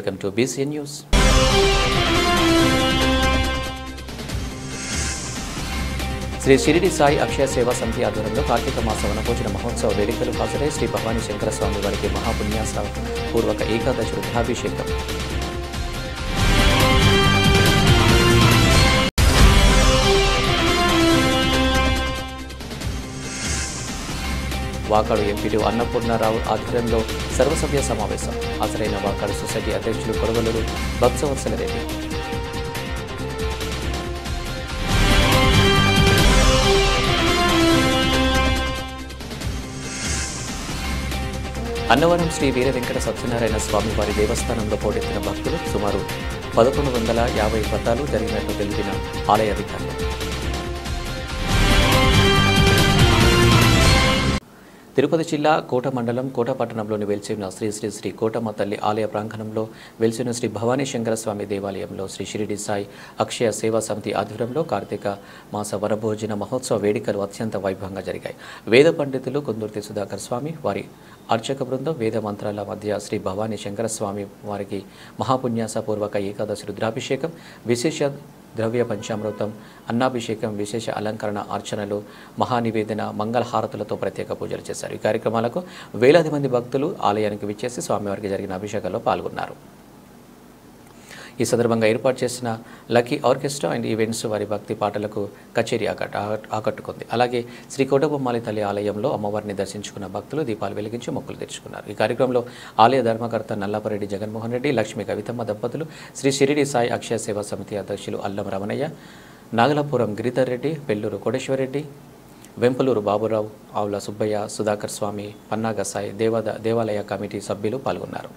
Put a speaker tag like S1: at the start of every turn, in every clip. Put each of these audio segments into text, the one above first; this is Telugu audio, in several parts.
S1: Welcome to BCN News. Shri Shirdi Sai అక్షయ సేవా సమితి ఆధ్వర్యంలో కార్తీక మాస వనభోజన మహోత్సవ వేడుకలు హాజరై శ్రీ భవానీ శంకర స్వామి వారికి మహాపున్యాస పూర్వక ఏకాదశి రుద్రాభిషేకం. వాకాడు ఎంపీడీ అన్నపూర్ణారావు ఆధ్వర్యంలో సర్వసభ్య సమావేశం. హాజరైన వాకాడు సొసైటీ అధ్యక్షులు కొడవలూరు భక్తవత్సల రెడ్డి. అన్నవరం శ్రీ వీర వెంకట సత్యనారాయణ స్వామి వారి దేవస్థానంలో పోటెత్తిన భక్తులు సుమారు 1150 పద్దాలు జరిగినట్టు తెలిపిన ఆలయ అధికారులు. తిరుపతి జిల్లా కోట మండలం కోట పట్టణంలోని వెలిసిన శ్రీ శ్రీ శ్రీ కోటమ్మ తల్లి ఆలయ ప్రాంగణంలో వెలిసిన శ్రీ భవానీ శంకర స్వామి దేవాలయంలో శ్రీ షిరిడి సాయి అక్షయ సేవా సమితి ఆధ్వర్యంలో కార్తీక మాస వనభోజన మహోత్సవ వేడుకలు అత్యంత వైభవంగా జరిగాయి. వేద పండితులు కుందుర్తి సుధాకర్ స్వామి వారి అర్చక బృందం వేద మంత్రాల మధ్య శ్రీ భవానీ శంకర స్వామి వారికి మహాపున్యాస పూర్వక ఏకాదశి రుద్రాభిషేకం, విశేష ద్రవ్య పంచామృతం, అన్నాభిషేకం, విశేష అలంకరణ, అర్చనలు, మహానివేదన, మంగళహారతులతో ప్రత్యేక పూజలు చేశారు. ఈ కార్యక్రమాలకు వేలాది మంది భక్తులు ఆలయానికి విచ్చేసి స్వామివారికి జరిగిన అభిషేకంలో పాల్గొన్నారు. ఈ సందర్భంగా ఏర్పాటు చేసిన లక్కీ ఆర్కెస్ట్రా అండ్ ఈవెంట్స్ వారి భక్తి పాటలకు కచేరీ ఆకట్టుకుంది. అలాగే శ్రీ కోటబొమ్మాలి తల్లి ఆలయంలో అమ్మవారిని దర్శించుకున్న భక్తులు దీపాలు వెలిగించి మొక్కులు తెచ్చుకున్నారు. ఈ కార్యక్రమంలో ఆలయ ధర్మకర్త నల్లపరెడ్డి జగన్మోహన్ రెడ్డి, లక్ష్మీ కవితమ్మ దంపతులు, శ్రీ షిరిడి సాయి అక్షయ సేవా సమితి అధ్యక్షులు అల్లం రమణయ్య, నాగలాపురం గిరిధర్ రెడ్డి, పెల్లూరు కోటేశ్వరరెడ్డి, వెంపలూరు బాబురావు, ఆవుల సుబ్బయ్య, సుధాకర్ స్వామి, పన్నాగ సాయి దేవాలయ కమిటీ సభ్యులు పాల్గొన్నారు.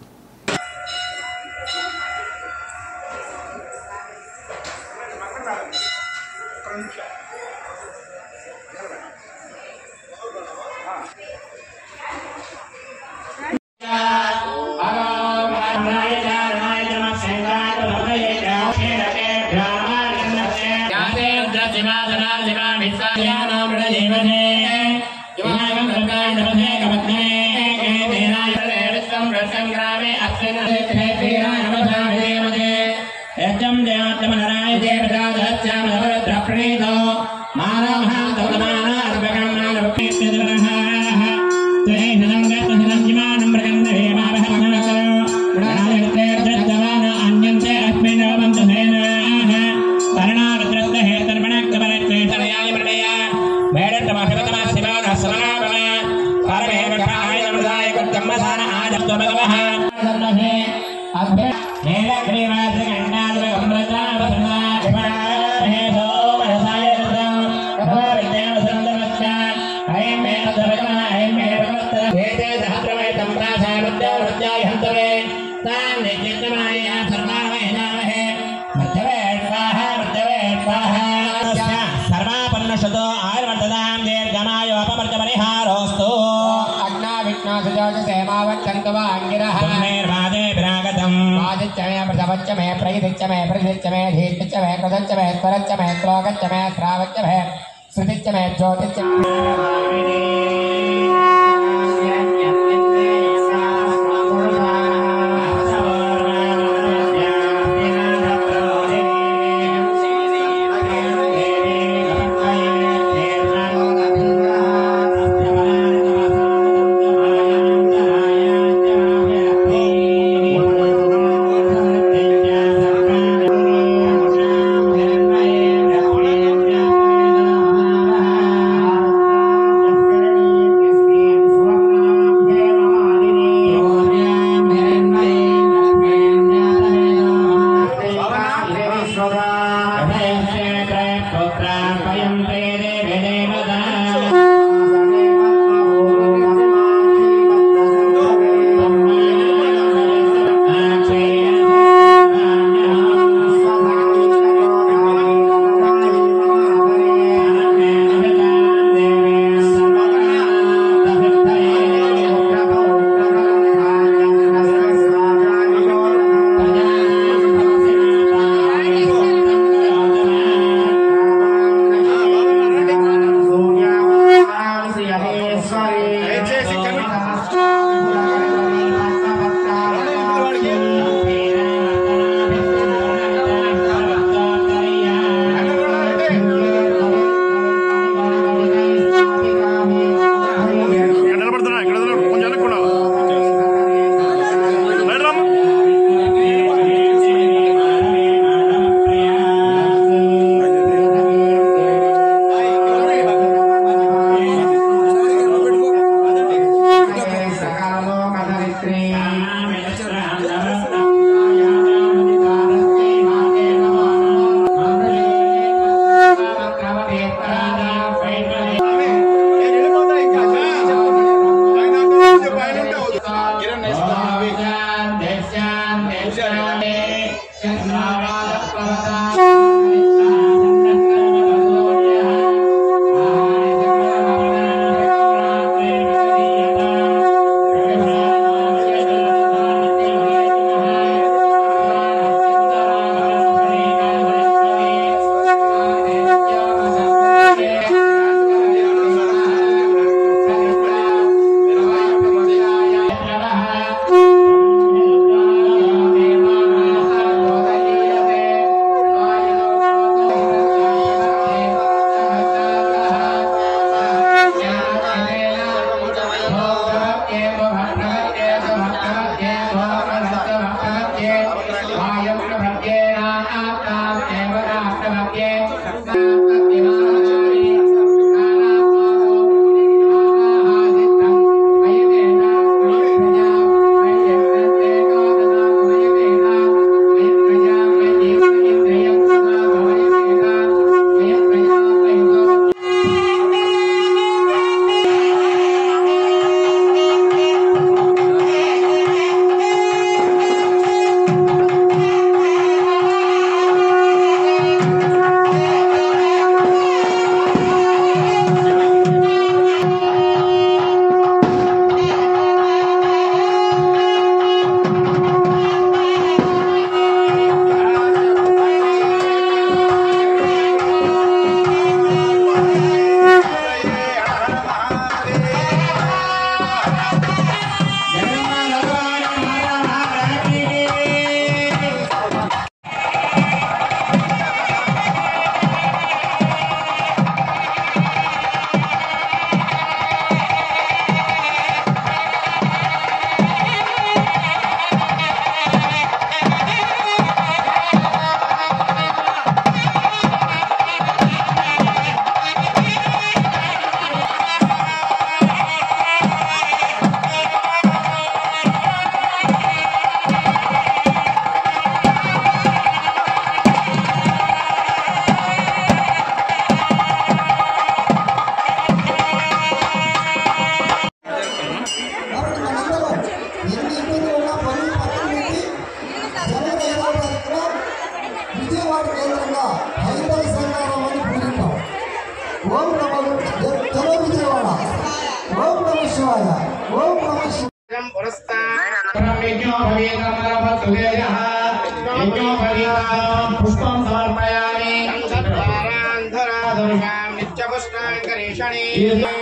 S2: पुष्पं समर्पयामि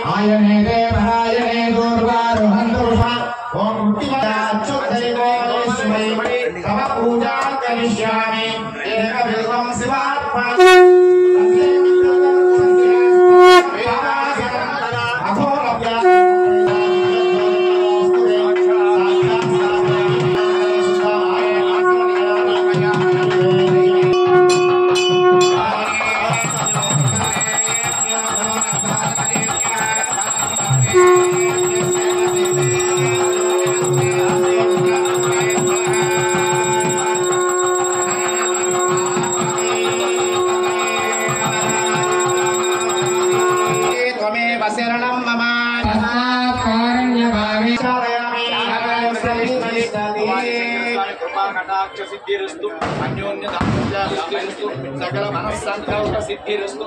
S2: आयने देवायने दूर्वारुहन्तुषा ओम मुक्तिमयाच्युतैवोस्मै तव पूजा करिष्यामि एकविल्वं शिवात्मा सिद्धिरस्तु अन्योन्य सिद्धिरस्तु सकल मनस्संकल्प सिद्धिरस्तु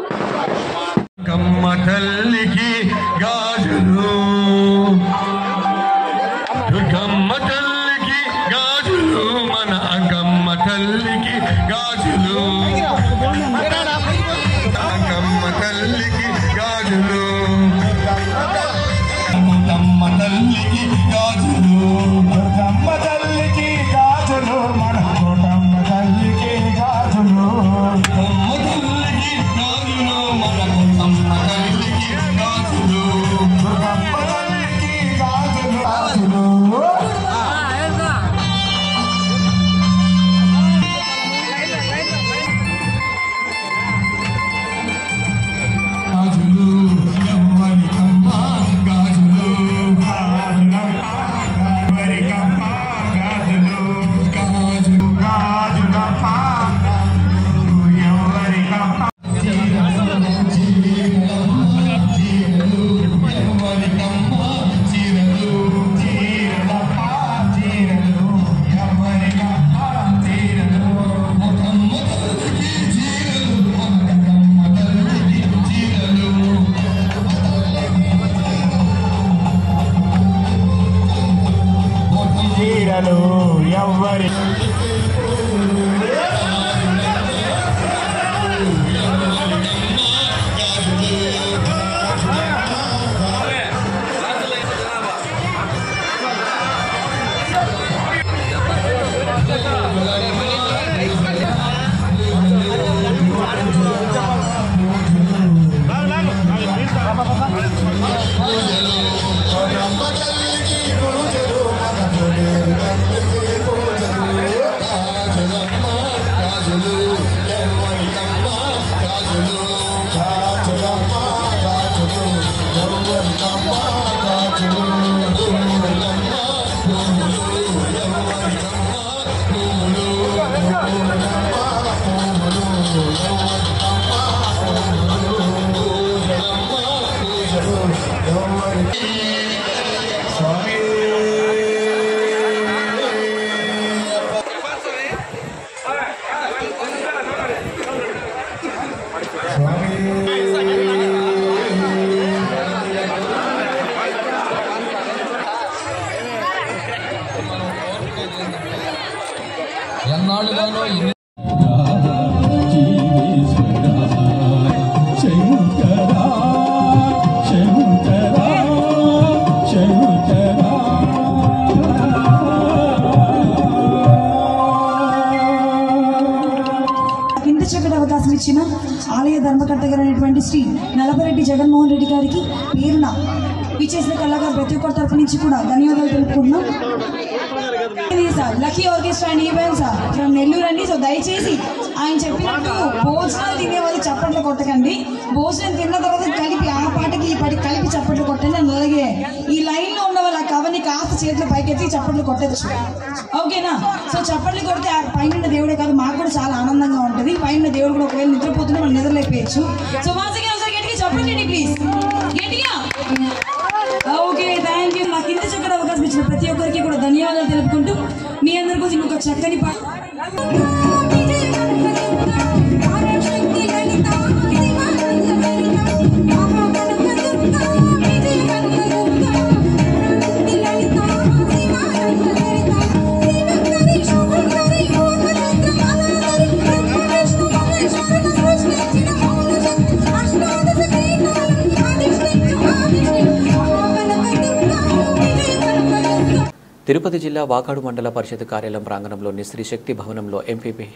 S3: కమ్మ తల్లికి గాజులు దుర్గమ్మ తల్లికి గాజులు మన అంగమ్మ తల్లికి గాజులు అంగమ్మ తల్లికి గాజులు అంగమ్మ తల్లికి గాజులు దుర్గమ్మ తల్లికి గాజులు మన కోటమ్మ తల్లికి గాజులు అమ్మ తల్లికి గాజులు మన కోటమ్మ తల్లికి
S4: గారు అనేటువంటి శ్రీ నలపరెడ్డి జగన్మోహన్ రెడ్డి గారికి పేరున విచ్చేసిన కళాకారు ప్రతి ఒక్కరి తరఫు నుంచి కూడా ధన్యవాదాలు తెలుపుకుంటున్నాం. Lucky orchestra and events from Nellore అండి. సో దయచేసి ఆయన చెప్పినట్టు భోజనాలు తినే వాళ్ళు చప్పట్లు కొట్టకండి. భోజనం తిన్న తర్వాత కలిపి ఆ పాటకి ఈ పాటకి కలిపి చప్పట్లు కొట్టండి. అండ్ అలాగే ఈ లైన్లో ఉన్న వాళ్ళు ఆ కవర్ని కాస్త చేతులు పైకెత్తి చప్పట్లు కొట్టచ్చు, ఓకేనా? సో చప్పట్లు కొడితే ఆ పైన దేవుడే కాదు, మాకు కూడా చాలా ఆనందంగా ఉంటుంది. పైన దేవుడు కూడా ఒకవేళ నిద్రపోతుంటే మనం నిద్రలేపేయచ్చు. సో వాసిగా ఒకసారి గట్టిగా చప్పట్లు ప్లీజ్, గట్టిగా. Okay, thank you. నాకు ఇంత చక్కటి అవకాశం ఇచ్చిన ప్రతి ఒక్కరికి కూడా ధన్యవాదాలు తెలుపుకుంటూ మీ అందరి కోసం ఇంకొక చక్కని పాట.
S1: తిరుపతి జిల్లా వాకాడు మండల పరిషత్ కార్యాలయం ప్రాంగణంలోని శ్రీ శక్తి భవనంలో ఎంపీపీ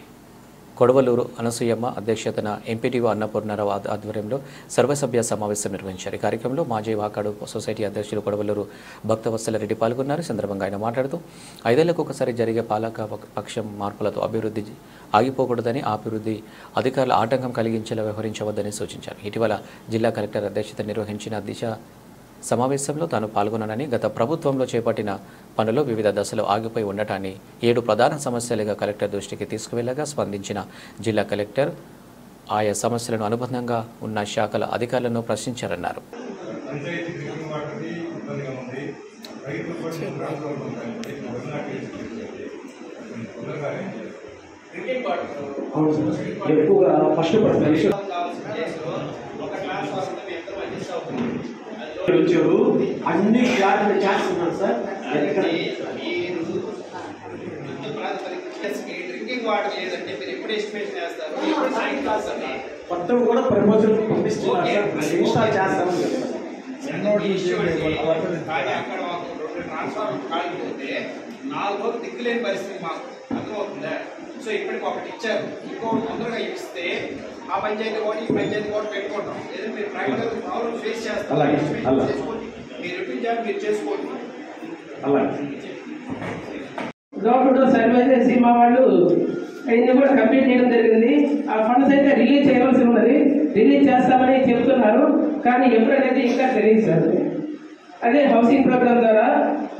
S1: కొడవలూరు అనసూయమ్మ అధ్యక్షతన ఎంపీటీఓ అన్నపూర్ణారావు ఆధ్వర్యంలో సర్వసభ్య సమావేశం నిర్వహించారు. ఈ కార్యక్రమంలో మాజీ వాకాడు సొసైటీ అధ్యక్షులు కొడవలూరు భక్తవత్సలరెడ్డి పాల్గొన్నారు. సందర్భంగా ఆయన మాట్లాడుతూ 5 ఏళ్లకు ఒకసారి జరిగే పాలక పక్షం మార్పులతో అభివృద్ధి ఆగిపోకూడదని, ఆ అభివృద్ధి అధికారులు ఆటంకం కలిగించేలా వ్యవహరించవద్దని సూచించారు. ఇటీవల జిల్లా కలెక్టర్ అధ్యక్షత నిర్వహించిన దిశ సమావేశంలో తాను పాల్గొన్నానని, గత ప్రభుత్వంలో చేపట్టిన పనులు వివిధ దశలో ఆగిపోయి ఉండటాన్ని 7 ప్రధాన సమస్యలుగా కలెక్టర్ దృష్టికి తీసుకువెళ్లగా స్పందించిన జిల్లా కలెక్టర్ ఆయా సమస్యలను అనుబంధంగా ఉన్న శాఖల అధికారులను ప్రశ్నించారన్నారు.
S5: అన్ని క్లాసులు చేస్తున్నాను సార్. డ్రింకింగ్ వాటర్ లేదంటే మీరు ఎప్పుడు ఎస్టిమేషన్ చేస్తారు? మొత్తం కూడా ప్రపోజల్ పంపిస్తున్నారు సార్, ఇన్స్టాల్ చేస్తామని చెప్తారు. కానీ అక్కడ మాకు 2 ట్రాన్స్ఫార్మర్ కాలిపోతే 4 రోజులు దిక్కులేని పరిస్థితి మాకు అర్థమవుతుందా? సో ఇప్పటికి ఒకటి ఇచ్చారు, ఇంకో తొందరగా ఇస్తే ఆ పంచాయతీ కూడా ఈ పంచాయతీ కూడా పెట్టుకుంటాం. ఏదైనా మీరు ప్రైవేట్ ప్రాబ్లమ్ ఫేస్ చేస్తారు, మీరు ఇప్పించాలి, మీరు చేసుకోండి.
S6: గవర్నమెంట్ సర్వే చేసి మా వాళ్ళు అన్ని కూడా కంప్లీట్ చేయడం జరిగింది. ఆ ఫండ్స్ అయితే రిలీజ్ చేయవలసి ఉన్నది, రిలీజ్ చేస్తామని చెప్తున్నారు. కానీ ఎప్పుడనేది ఇంకా తెలియదు సార్. అదే హౌసింగ్ ప్రోగ్రామ్ ద్వారా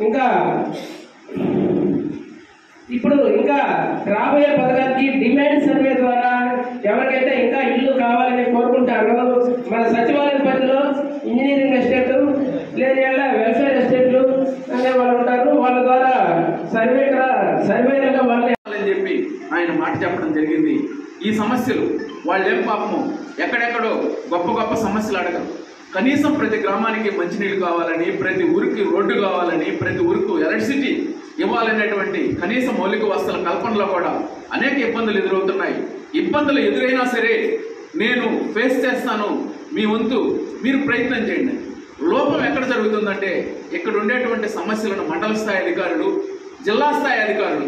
S6: ఇంకా ఇప్పుడు ఇంకా రాబోయే పథకానికి డిమాండ్ సర్వే ద్వారా ఎవరికైతే ఇంకా ఇల్లు కావాలని కోరుకుంటారో మన సచివాలయ పరిధిలో ఇంజనీరింగ్ ఎస్టేట్ లేదా వెల్ఫేర్ ఎస్టేట్లు అనే వాళ్ళు ఉంటారు. వాళ్ళ ద్వారా సర్వేలుగా వాళ్ళని
S7: చెప్పి ఆయన మాట చెప్పడం జరిగింది. ఈ సమస్యలు వాళ్ళేం పాపము ఎక్కడెక్కడో గొప్ప గొప్ప సమస్యలు అడగరు. కనీసం ప్రతి గ్రామానికి మంచినీళ్ళు కావాలని, ప్రతి ఊరికి రోడ్డు కావాలని, ప్రతి ఊరికి ఎలక్ట్రిసిటీ ఇవ్వాలనేటువంటి కనీస మౌలిక వసతుల కల్పనలో కూడా అనేక ఇబ్బందులు ఎదురవుతున్నాయి. ఇబ్బందులు ఎదురైనా సరే నేను ఫేస్ చేస్తాను, మీ వంతు మీరు ప్రయత్నం చేయండి. లోపం ఎక్కడ జరుగుతుందంటే ఇక్కడ ఉండేటువంటి సమస్యలను మండల స్థాయి అధికారులు, జిల్లా స్థాయి అధికారులు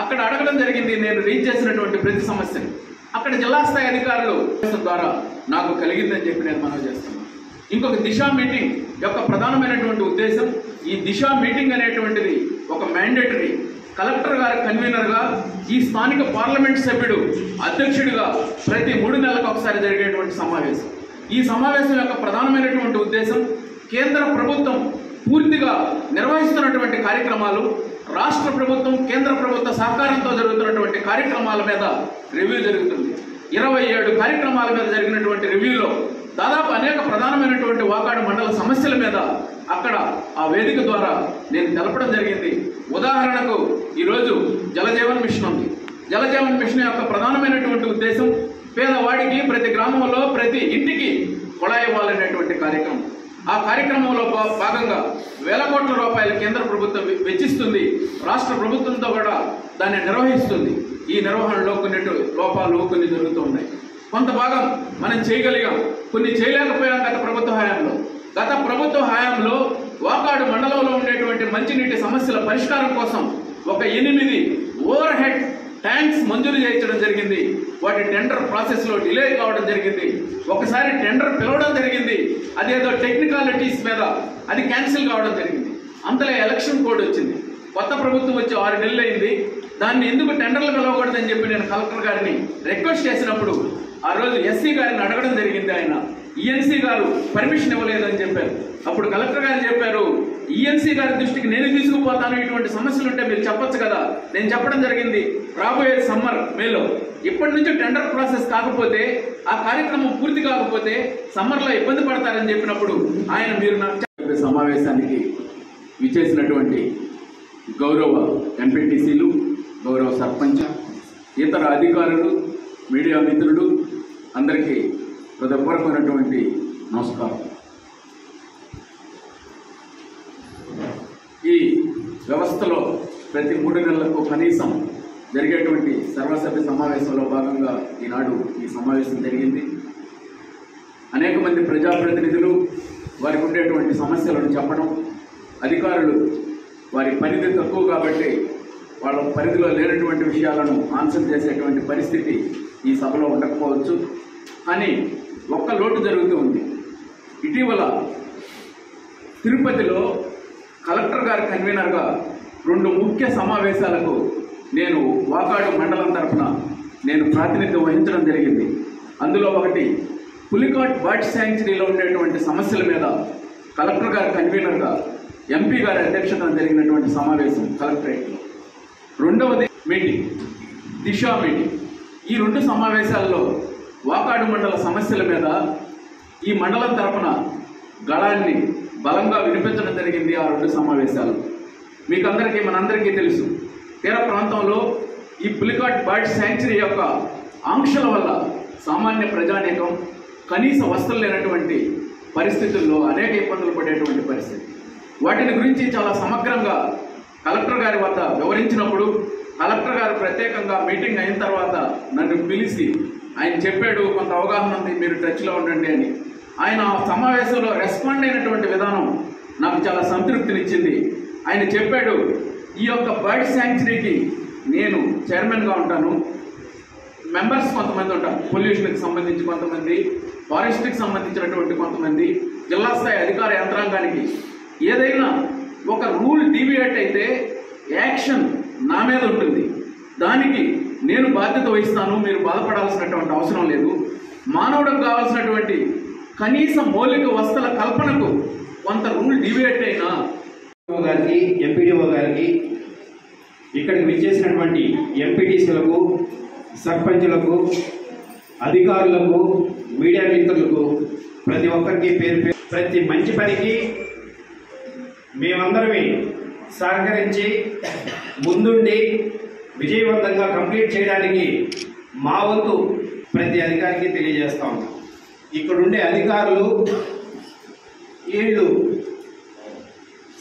S7: అక్కడ అడగడం జరిగింది. నేను రీచ్ చేసినటువంటి ప్రతి సమస్యను అక్కడ జిల్లా స్థాయి అధికారులు ద్వారా నాకు కలిగిందని చెప్పి నేను మనవి చేస్తున్నాను. ఇంకొక దిశ మీటింగ్ యొక్క ప్రధానమైనటువంటి ఉద్దేశం, ఈ దిశ మీటింగ్ అనేటువంటిది ఒక మ్యాండేటరీ, కలెక్టర్ గారి కన్వీనర్గా ఈ స్థానిక పార్లమెంట్ సభ్యుడు అధ్యక్షుడిగా ప్రతి 3 నెలలకు ఒకసారి జరిగేటువంటి సమావేశం. ఈ సమావేశం యొక్క ప్రధానమైనటువంటి ఉద్దేశం కేంద్ర ప్రభుత్వం పూర్తిగా నిర్వహిస్తున్నటువంటి కార్యక్రమాలు, రాష్ట్ర ప్రభుత్వం కేంద్ర ప్రభుత్వ సహకారంతో జరుగుతున్నటువంటి కార్యక్రమాల మీద రివ్యూ జరుగుతుంది. 27 కార్యక్రమాల మీద జరిగినటువంటి రివ్యూలో దాదాపు అనేక ప్రధానమైనటువంటి వాకాడు మండల సమస్యల మీద అక్కడ ఆ వేదిక ద్వారా నేను తెలపడం జరిగింది. ఉదాహరణకు ఈరోజు జలజీవన్ మిషన్ ఉంది. జలజీవన్ మిషన్ యొక్క ప్రధానమైనటువంటి ఉద్దేశం పేదవాడికి ప్రతి గ్రామంలో ప్రతి ఇంటికి కుళాయి ఇవ్వాలనేటువంటి కార్యక్రమం. ఆ కార్యక్రమంలో భాగంగా వేల కోట్ల రూపాయలు కేంద్ర ప్రభుత్వం వెచ్చిస్తుంది, రాష్ట్ర ప్రభుత్వంతో కూడా దాన్ని నిర్వహిస్తుంది. ఈ నిర్వహణలో కొన్ని లోపాలు కొన్ని జరుగుతూ ఉన్నాయి. కొంత భాగం మనం చేయగలిగాం, కొన్ని చేయలేకపోయాం గత ప్రభుత్వ హయాంలో. గత ప్రభుత్వ హయాంలో వాకాడు మండలంలో ఉండేటువంటి మంచినీటి సమస్యల పరిష్కారం కోసం ఒక 8 ఓవర్ హెడ్ ట్యాంక్స్ ల్యాండ్స్ మంజూరు చేయించడం జరిగింది. వాటి టెండర్ ప్రాసెస్లో డిలే కావడం జరిగింది. ఒకసారి టెండర్ పిలవడం జరిగింది, అదేదో టెక్నికాలిటీస్ మీద అది క్యాన్సిల్ కావడం జరిగింది. అంతలో ఎలక్షన్ కోడ్ వచ్చింది. కొత్త ప్రభుత్వం వచ్చి 6 నెలలు అయింది. దాన్ని ఎందుకు టెండర్లు పిలవకూడదని చెప్పి నేను కలెక్టర్ గారిని రిక్వెస్ట్ చేసినప్పుడు ఆ రోజు ఎస్సీ గారిని అడగడం జరిగింది. ఆయన ఈఎన్సీ గారు పర్మిషన్ ఇవ్వలేదని చెప్పారు. అప్పుడు కలెక్టర్ గారు చెప్పారు, ఈఎన్సీ గారి దృష్టికి నేను తీసుకుపోతాను, ఇటువంటి సమస్యలు ఉంటే మీరు చెప్పొచ్చు కదా. నేను చెప్పడం జరిగింది, రాబోయే సమ్మర్ మేలో ఇప్పటి నుంచి టెండర్ ప్రాసెస్ కాకపోతే, ఆ కార్యక్రమం పూర్తి కాకపోతే సమ్మర్లో ఇబ్బంది పడతారని చెప్పినప్పుడు ఆయన మీరు నాకు సమావేశానికి విచ్చేసినటువంటి గౌరవ ఎంపీటీసీలు, గౌరవ సర్పంచ్, ఇతర అధికారులు, మీడియా మిత్రులు అందరికీ హృదయపూర్వకమైనటువంటి నమస్కారం. ఈ వ్యవస్థలో ప్రతి 3 నెలలకు కనీసం జరిగేటువంటి సర్వసభ్య సమావేశంలో భాగంగా ఈనాడు ఈ సమావేశం జరిగింది. అనేక మంది ప్రజాప్రతినిధులు వారికి ఉండేటువంటి సమస్యలను చెప్పడం, అధికారులు వారి పరిధి తక్కువ కాబట్టి వాళ్ళ పరిధిలో లేనటువంటి విషయాలను ఆన్సర్ చేసేటువంటి పరిస్థితి ఈ సభలో ఉండకపోవచ్చు. కానీ ఒక్క లోటు జరుగుతూ ఉంది. ఇటీవల తిరుపతిలో కలెక్టర్ గారి కన్వీనర్గా 2 ముఖ్య సమావేశాలకు నేను వాకాడు మండలం తరఫున నేను ప్రాతినిధ్యం వహించడం జరిగింది. అందులో ఒకటి పులికాట్ బర్డ్ శాంక్చురీలో ఉండేటువంటి సమస్యల మీద కలెక్టర్ గారి కన్వీనర్గా ఎంపీ గారి అధ్యక్షతన జరిగినటువంటి సమావేశం కలెక్టరేట్లో. రెండవది మీటింగ్, దిశా మీటింగ్. ఈ 2 సమావేశాల్లో వాకాడు మండల సమస్యల మీద ఈ మండలం తరఫున గళాన్ని బలంగా వినిపించడం జరిగింది. ఆ 2 సమావేశాలు మీకు అందరికీ మనందరికీ తెలుసు. తీర ప్రాంతంలో ఈ పులికాట్ బర్డ్ శాంక్చురీ యొక్క ఆంక్షల వల్ల సామాన్య ప్రజానీకం కనీస వసతులు లేనటువంటి పరిస్థితుల్లో అనేక ఇబ్బందులు పడేటువంటి పరిస్థితి. వాటిని గురించి చాలా సమగ్రంగా కలెక్టర్ గారి వద్ద వివరించినప్పుడు కలెక్టర్ గారు ప్రత్యేకంగా మీటింగ్ అయిన తర్వాత నన్ను పిలిచి ఆయన చెప్పాడు, కొంత అవగాహన ఉంది, మీరు టచ్లో ఉండండి అని. ఆయన సమావేశంలో రెస్పాండ్ అయినటువంటి విధానం నాకు చాలా సంతృప్తినిచ్చింది. ఆయన చెప్పాడు, ఈ యొక్క బర్డ్ శాంక్చురీకి నేను చైర్మన్గా ఉంటాను, మెంబర్స్ కొంతమంది ఉంటారు, పొల్యూషన్కి సంబంధించి కొంతమంది, ఫారెస్ట్కి సంబంధించినటువంటి కొంతమంది, జిల్లా స్థాయి అధికార యంత్రాంగానికి ఏదైనా ఒక రూల్ డీవియేట్ అయితే యాక్షన్ నా మీద ఉంటుంది, దానికి నేను బాధ్యత వహిస్తాను, మీరు బాధపడాల్సినటువంటి అవసరం లేదు. మానవుడికి కావాల్సినటువంటి కనీస మౌలిక వసతుల కల్పనకు కొంత రూల్ డీవియేట్ అయినా
S8: గారికి, ఎంపీడీఓ గారికి, ఇక్కడికి విచ్చేసినటువంటి ఎంపీటీసీలకు, సర్పంచులకు, అధికారులకు, మీడియా మిత్రులకు ప్రతి ఒక్కరికి పేరు పేరు ప్రతి మంచి పనికి మేమందరమే సహకరించి ముందుండి విజయవంతంగా కంప్లీట్ చేయడానికి మా వంతు ప్రతి అధికారికి తెలియజేస్తా ఉన్నాం. ఇక్కడుండే అధికారులు వీళ్ళు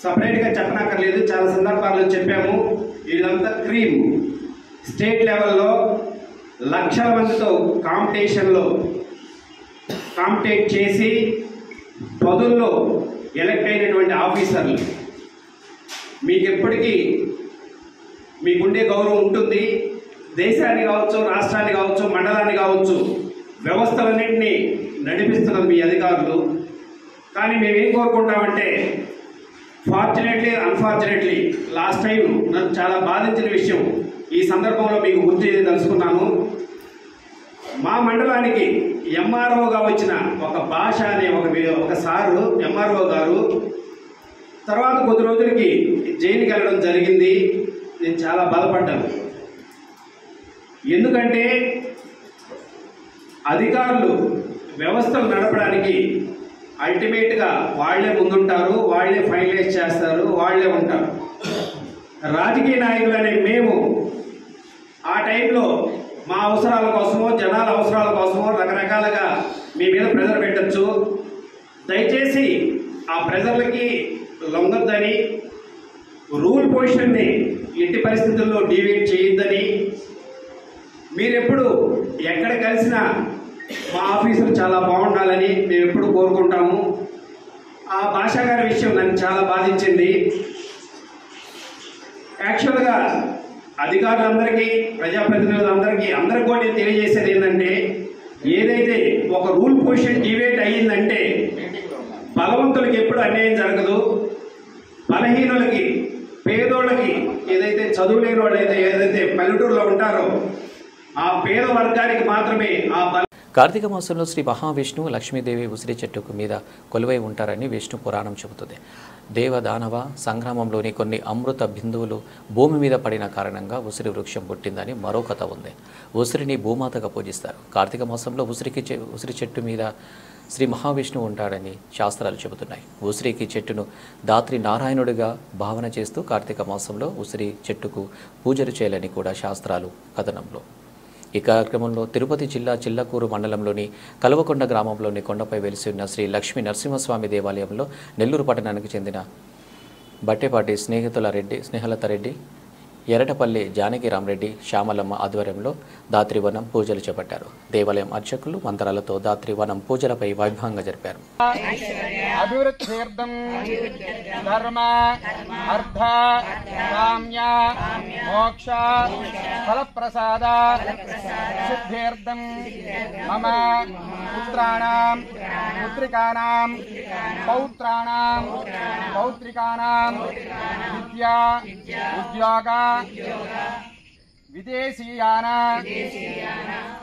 S8: సపరేట్గా చెప్పనక్కర్లేదు, చాలా సందర్భాల్లో చెప్పాము. వీళ్ళంతా క్రీమ్ స్టేట్ లెవెల్లో లక్షల మందితో కాంపిటేట్ చేసి పదుల్లో ఎలక్ట్ అయినటువంటి ఆఫీసర్లు. మీకు ఎప్పటికీ మీకుండే గౌరవం ఉంటుంది. దేశాన్ని కావచ్చు, రాష్ట్రాన్ని కావచ్చు, మండలాన్ని కావచ్చు, వ్యవస్థలన్నింటినీ నడిపిస్తున్నది మీ అధికారులు. కానీ మేమేం కోరుకుంటామంటే, ఫార్చునేట్లీ అన్ఫార్చునేట్లీ లాస్ట్ టైం నన్ను చాలా బాధించిన విషయం ఈ సందర్భంలో మీకు గుర్తు చేయదలుచుకున్నాను. మా మండలానికి ఎంఆర్ఓగా వచ్చిన ఒక భాష అనే ఒక సారు ఎంఆర్ఓ గారు తర్వాత కొద్ది రోజులకి జైలుకి వెళ్ళడం జరిగింది. నేను చాలా బాధపడ్డాను. ఎందుకంటే అధికారులు వ్యవస్థలు నడపడానికి అల్టిమేట్గా వాళ్లే ముందుంటారు, వాళ్లే ఫైనలైజ్ చేస్తారు, వాళ్లే ఉంటారు. రాజకీయ నాయకులనే మేము ఆ టైంలో మా అవసరాల కోసమో, జనాల అవసరాల కోసమో రకరకాలుగా మీ మీద ప్రెజర్ పెట్టచ్చు. దయచేసి ఆ ప్రెజర్లకి లొంగొద్దని, రూల్ పొజిషన్ని ఎట్టి పరిస్థితుల్లో డీవియేట్ చేయొద్దని, మీరెప్పుడు ఎక్కడ కలిసినా మా ఆఫీసులు చాలా బాగుండాలని మేము ఎప్పుడు కోరుకుంటాము. ఆ భాషా గారి విషయం నన్ను చాలా బాధించింది. యాక్చువల్గా అధికారులందరికీ, ప్రజాప్రతినిధులందరికీ, అందరికీ కూడా నేను తెలియజేసేది ఏంటంటే, ఏదైతే ఒక రూల్ పొజిషన్ డివేట్ అయ్యిందంటే భగవంతులకి ఎప్పుడు అన్యాయం జరగదు. బలహీనులకి, పేదోళ్ళకి, ఏదైతే చదువు లేని వాళ్ళు ఏదైతే పల్లెటూరులో ఉంటారో ఆ పేద వర్గానికి మాత్రమే ఆ
S1: కార్తీక మాసంలో శ్రీ మహావిష్ణువు లక్ష్మీదేవి ఉసిరి చెట్టుకు మీద కొలువై ఉంటారని విష్ణు పురాణం చెబుతుంది. దేవదానవ సంగ్రామంలోని కొన్ని అమృత బిందువులు భూమి మీద పడిన కారణంగా ఉసిరి వృక్షం పుట్టిందని మరో కథ ఉంది. ఉసిరిని భూమాతగా పూజిస్తారు. కార్తీక మాసంలో ఉసిరి చెట్టు మీద శ్రీ మహావిష్ణువు ఉంటాడని శాస్త్రాలు చెబుతున్నాయి. ఉసిరికి చెట్టును దాత్రి నారాయణుడిగా భావన చేస్తూ కార్తీక మాసంలో ఉసిరి చెట్టుకు పూజలు చేయాలని కూడా శాస్త్రాలు కథనంలో. ఈ కార్యక్రమంలో తిరుపతి జిల్లా చిల్లకూరు మండలంలోని కలవకొండ గ్రామంలోని కొండపై వెలిసి ఉన్న శ్రీ లక్ష్మీ నరసింహస్వామి దేవాలయంలో నెల్లూరు పట్టణానికి చెందిన బట్టేపాటి స్నేహలత రెడ్డి, ఎరటపల్లి జానకిరామరెడ్డి, శ్యామలమ్మ ఆధ్వర్యంలో దాత్రివనం పూజలు చేపట్టారు. దేవాలయం అర్చకులు మంత్రాలతో దాత్రివనం పూజలపై వైభవంగా జరిపారు.
S9: అభివృద్ధ్యర్థం ధర్మ అర్థ కామ్య మోక్ష ఫలప్రసాద సిద్ధ్యర్థం మమ పుత్రాణం పుత్రికానాం పౌత్రాణం పౌత్రికానాం విద్యా ఉద్యోగ విదేశీయాన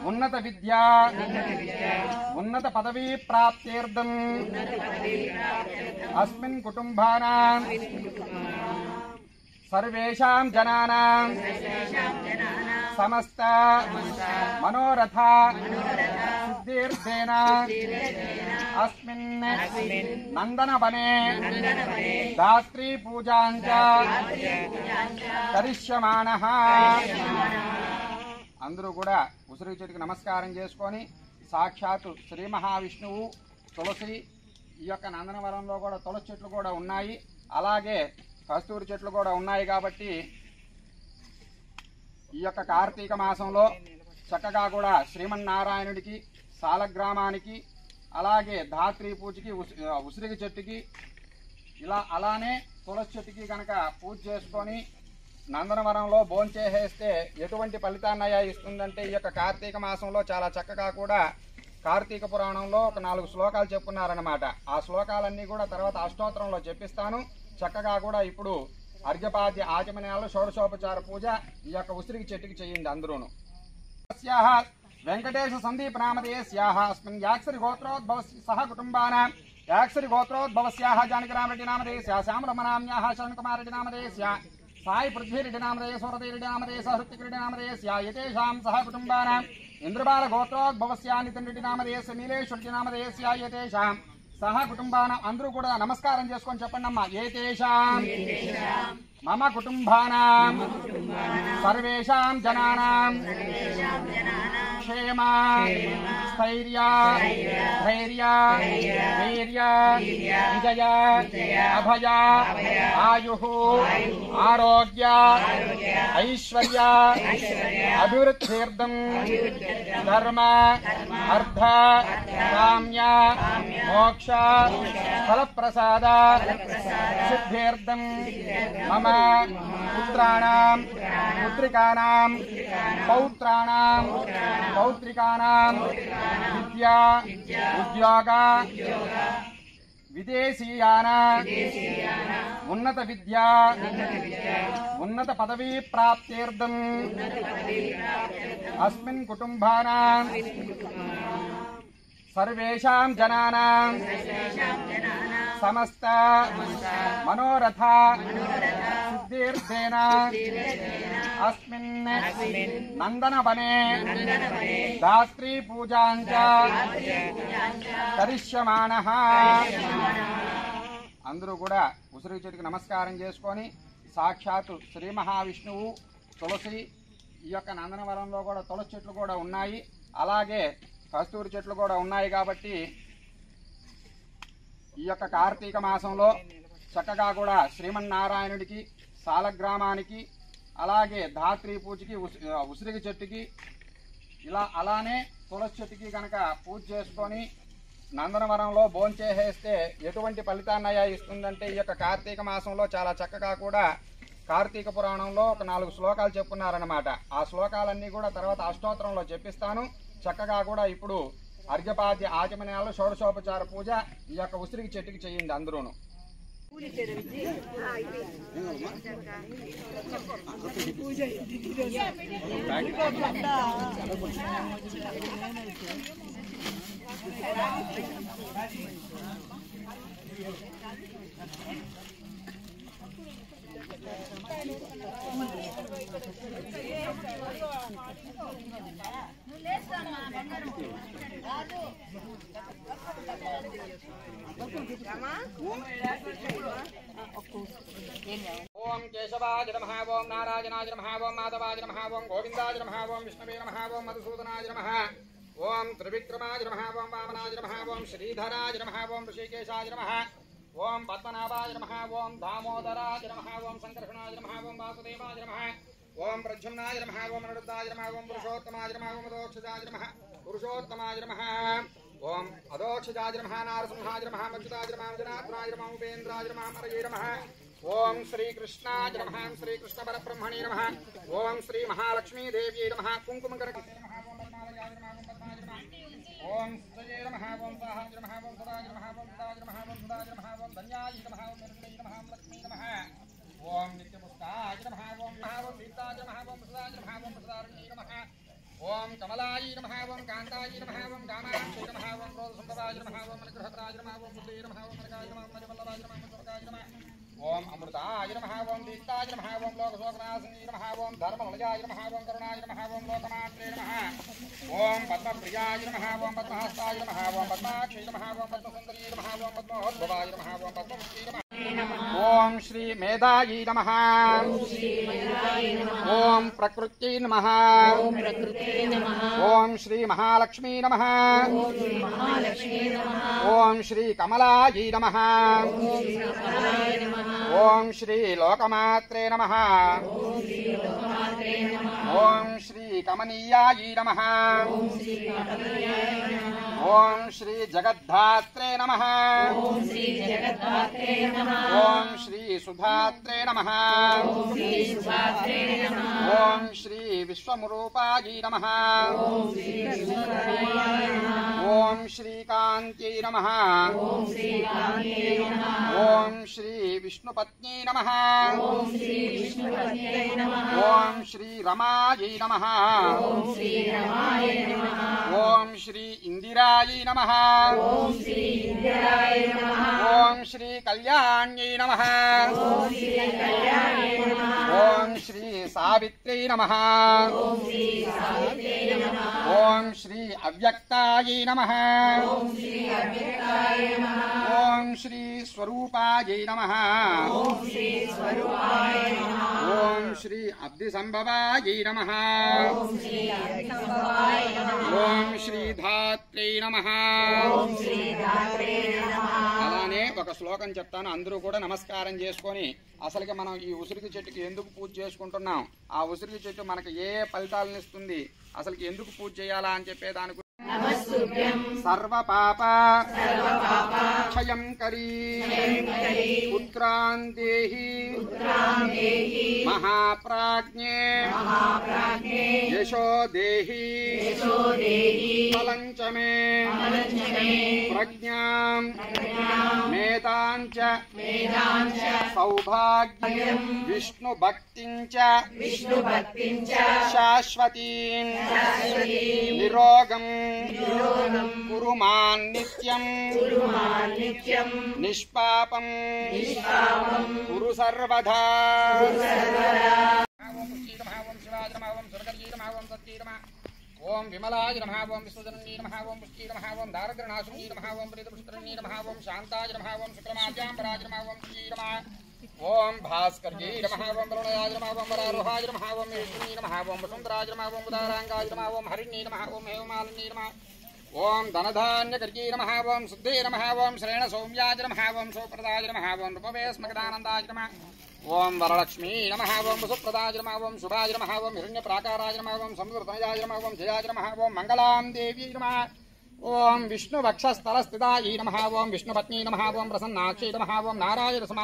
S9: ఉన్నత విద్యా ఉన్నత పదవీ ప్రాప్త్యర్థం అస్మిన్ కుటుంబానాం సర్వేషాం జనానాం సమస్త మనోరథ సిద్ధిర్దేన అస్మిన్ నందనవనే దాత్రీ పూజాంచ కరిష్యమాణః. అందరూ కూడా ఉసిరి చెట్టుకి నమస్కారం చేసుకొని సాక్షాత్తు శ్రీ మహావిష్ణువు, తులసి, ఈ యొక్క నందనవనంలో కూడా తులసి చెట్లు కూడా ఉన్నాయి, అలాగే కస్తూరి చెట్లు కూడా ఉన్నాయి. కాబట్టి ఈ యొక్క కార్తీక మాసంలో చక్కగా కూడా శ్రీమన్నారాయణుడికి, సాలగ్రామానికి, అలాగే ధాత్రి పూజకి, ఉసిరి చెట్టుకి, అలానే తులసి చెట్టుకి కనుక పూజ చేసుకొని నందనవనంలో భోంచేసేస్తే ఎటువంటి ఫలితాన్నయ్య ఇస్తుందంటే, ఈ యొక్క కార్తీక మాసంలో చాలా చక్కగా కూడా కార్తీక పురాణంలో ఒక 4 శ్లోకాలు చెప్పుకున్నారనమాట. ఆ శ్లోకాలన్నీ కూడా తర్వాత అష్టోత్తరంలో చెప్పిస్తాను. చక్కగా కూడా ఇప్పుడు అర్ఘ్యపాద్య ఆచమనాలు షోడశోపచార పూజ ఈ యొక్క ఉసిరికి చెట్టుకి చేయండి అందరూను. వెంకటేశ సందీప్ నామధేయస్యాః అస్మిన్ యాక్షరి గోత్రోద్భవ సహ కుటుంబానాం యాక్షరి గోత్రోద్భవస్యాః జానకిరామరెడ్డి నామధేయస్యాః శ్యామలమ్మనామ్యాః శరణకుమారెడ్డి నామధేయస్యాః సాయి పృథ్వీరెడ్డి నామధేయ సూరదేరెడ్డి నామధేయస్యాః హృతిక్రెడ్డి నామధేయస్యాః యతేషాం సహ కుటుంబానాం ఇంద్రబాల గోత్రోద్భవస్యాః నితిన్ రెడ్డి నామధేయస్య నీలేశ్వరెడ్డి నామధేయస్యాః యతేషాం సహ కుటుంబానాం. అందరూ కూడా నమస్కారం చేసుకొని చెప్పండి అమ్మా. ఏతేషాం మమ కుటుంబానాం సర్వేషాం జనానాం క్షేమ స్థైర్య ధైర్య వీర్య విజయ అభయ ఆయుః ఆరోగ్య ఐశ్వర్య అభివృద్ధ్యర్థం ధర్మ అర్థ కామ్య మోక్ష ఫలప్రసాద సిద్ధ్యర్థం మమ పుత్రాణం పుత్రికానాం పౌత్రాణం పౌత్రికానాం విద్యా ఉద్యోగ విదేశీయాన ఉన్నత విద్యా ఉన్నత పదవీ ప్రాప్త్యర్థం అస్మిన్ కుటుంబానాం సర్వేషాం జనానాం సమస్త మనోరథ సిద్ధిర్దేన అస్మిన్ నందనవనే దాత్రీ పూజాంచ కరిష్యమాణః. అందరూ కూడా ఉసిరి చెట్టుకి నమస్కారం చేసుకొని సాక్షాత్తు శ్రీ మహావిష్ణువు, తులసి, ఈ యొక్క నందనవనంలో కూడా తులసి చెట్లు కూడా ఉన్నాయి, అలాగే కస్తూరి చెట్లు కూడా ఉన్నాయి. కాబట్టి ఈ యొక్క కార్తీక మాసంలో చక్కగా కూడా శ్రీమన్నారాయణుడికి, సాలగ్రామానికి, అలాగే ధాత్రి పూజకి, ఉసిరి చెట్టుకి, అలానే తులసి చెట్టుకి కనుక పూజ చేసుకొని నందనవనంలో భోంచేసేస్తే ఎటువంటి ఫలితాన్నయ్య ఇస్తుందంటే, ఈ యొక్క కార్తీక మాసంలో చాలా చక్కగా కూడా కార్తీక పురాణంలో ఒక 4 శ్లోకాలు చెప్పుకున్నారన్నమాట. ఆ శ్లోకాలన్నీ కూడా తర్వాత అష్టోత్తరంలో చెప్పిస్తాను. చక్కగా కూడా ఇప్పుడు అర్ఘ్యపాద్య ఆచమనాలు షోడశోపచార పూజ ఈ యొక్క ఉసిరికి చెట్టుకి చేయండి అందరూను. ఓం కేశవాయ నమః, ఓం నారాయణాయ నమః, ఓం మాధవాయ నమః, ఓం గోవిందాయ నమః, ఓం విష్ణవే నమః, ఓం మధుసూదనాయ నమః, ఓం త్రివిక్రమాయ నమః, ఓం వామనాయ నమః, ఓం శ్రీధరాయ నమః, ఓం ఋషికేశాయ నమః, ఓం పద్మనాభాయ నమః, ఓం దామోదరాయ నమః, ఓం సంకర్షణాయ నమః, ఓం వాసుదేవాయ నమః, ఓం ప్రద్యుమ్నాయ నమః, ఓం అనిరుద్ధాయ నమః, ఓం పురుషోత్తమాయ నమః, ఓం అదోక్షజాయ నమః, పురుషోత్తమాయ నమః, ఓం అదోక్షజాయ నమః, నారసింహాయ నమః, మచ్యుతాయ నమః, జనార్దనాయ నమః, ఉపేంద్రాయ నమః, హరయే నమః, ఓం శ్రీకృష్ణాయ నమః, శ్రీకృష్ణ పరబ్రహ్మణే నమః, ఓం శ్రీ మహాలక్ష్మీదేవ్యై నమః, కుంకుమకర ఓం శ్రీయే నమః, ఓం సాహాయ నమః, ఓం సదాయ నమః, ఓం సదాయ నమః, ఓం సదాయ నమః, ఓం ధన్యాయ నమః, ఓం నిర్మలే నమః, ఓం లక్ష్మీ నమః, ఓం నిత్యముక్తాయ నమః, ఓం దీప్తాయ నమః, ఓం ప్రసాదాయ నమః, ఓం ప్రసాదారణ్యే నమః, ఓం కమలాయ నమః, ఓం కాంతాయ నమః, ఓం కామాక్షే నమః, ఓం క్రోధసంభవాయ నమః, ఓం అనుగ్రహప్రాయ నమః, ఓం బుద్ధే నమః, ఓం మనకాయ నమః, ఓం మజవల్లభాయ నమః, ఓం సురకాయ నమః, ఓం అమృతాయ నమః, ఓం దీప్తాయ నమః, ఓం లోకశోకనాశినే నమః, ఓం ధర్మనిలయాయ నమః, ఓం కరుణాయ నమః, ఓం లోకమాత్రే నమః, ఓం పద్మప్రియాయ నమః, ఓం పద్మహస్తాయ నమః, ఓం పద్మాక్షే నమః, ఓం పద్మసుందరీ నమః, ఓం పద్మోద్భవాయ నమః, ఓం పద్మముఖీ నమః, ఓం శ్రీ మేధాయీ నమః, ఓం ప్రకృత్యై నమః, ఓం శ్రీ మహాలక్ష్మీ నమః, ఓం శ్రీ కమలాయీ నమః, ఓం శ్రీ లోకమాత్రే నమః, ఓం శ్రీ కమనీయాయీ నమః, ఓం శ్రీ జగద్ధాత్రే నమః, ఓం శ్రీ సుధాత్రే నమః, ఓం శ్రీ విశ్వమరూపాయీ నమః, ఓం శ్రీ కాంత్యై నమః, ఓం శ్రీ విష్ణుపత్న్యై నమః, ఓం శ్రీ రమాయై నమః, ఓం శ్రీ ఇందిరాయై నమః, ఓం శ్రీ కళ్యాణ్యై నమః, ఓం శ్రీ సావిత్ర్యై నమః, ఓం శ్రీ అవ్యక్తాయై నమః, ఓం శ్రీ స్వరూపాయై నమః, ఓం శ్రీ అబ్ధిసంభవాయై నమః, ఓం శ్రీ ధాత్రై నమః. అలానే ఒక శ్లోకం చెప్తాను, అందరూ కూడా నమస్కారం చేసుకొని అసలుగా మనం ఈ ఉసిరికి చెట్టుకి ఎందుకు పూజ చేసుకుంటున్నాం, ఆ ఉసిరికి చెట్టు మనకు ఏ ఫలితాలను ఇస్తుంది, అసలుకి ఎందుకు పూజ చేయాలా అని చెప్పే దాని గురించి సర్వపాప క్షయం కరీ పుత్రాన్ దేహి మహాప్రాజ్ఞే యశో దేహి ఫలంచ మే ప్రజ్ఞాం మేధాంచ సౌభాగ్యం విష్ణు భక్తించ శాశ్వతీం నిరోగం కురు మాన్ నిత్యం నిష్పాపం కురు సర్వదా. ఓం విమలాయ నమః, ఓం విశ్వజననీ నమః, ఓం పుష్టీ నమః, ఓం దారిద్ర్యనాశినీ నమః, ఓం ప్రీతపుష్కరిణీ నమః, ఓం శాంతాయ నమః, ఓం శుక్రమాద్యాంబరాయ నమః, ఓం శ్రీ నమః, ఓం భాస్కర్యై నమః, ఓం వరుణాయ నమః, ఓం వరారోహాయ నమః, ఓం విష్ణునీ నమః, ఓం వసుంధరాయ నమః, ఓం ఉదారాంగాయ నమః, ఓం హరిణ్యై నమః, ఓం హేమమాలిన్యై నమః, ఓం ధనధాన్యకర్యై నమః, ఓం శుద్ధే నమః, ఓం శ్రేణ సౌమ్యాయ నమః, ఓం సౌప్రదాయ నమః, ఓం నృపవే స్మగదానందాయ నమః, ఓం వరలక్ష్మీ నమః, ఓం వసుప్రదాయ నమః, ఓం శుభాయ నమః, ఓం హిరణ్యప్రాకారాయ నమః, ఓం సంస్కృతనయాయ నమః, ఓం జయాయ నమః, ఓం మంగళాం దేవ్యై నమః, ఓం విష్ణువక్షస్థలస్థితాయై నమః, ఓం విష్ణుపత్న్యై నమః, ఓం ప్రసన్నాక్షై నమః, ఓం నారాయణ సమా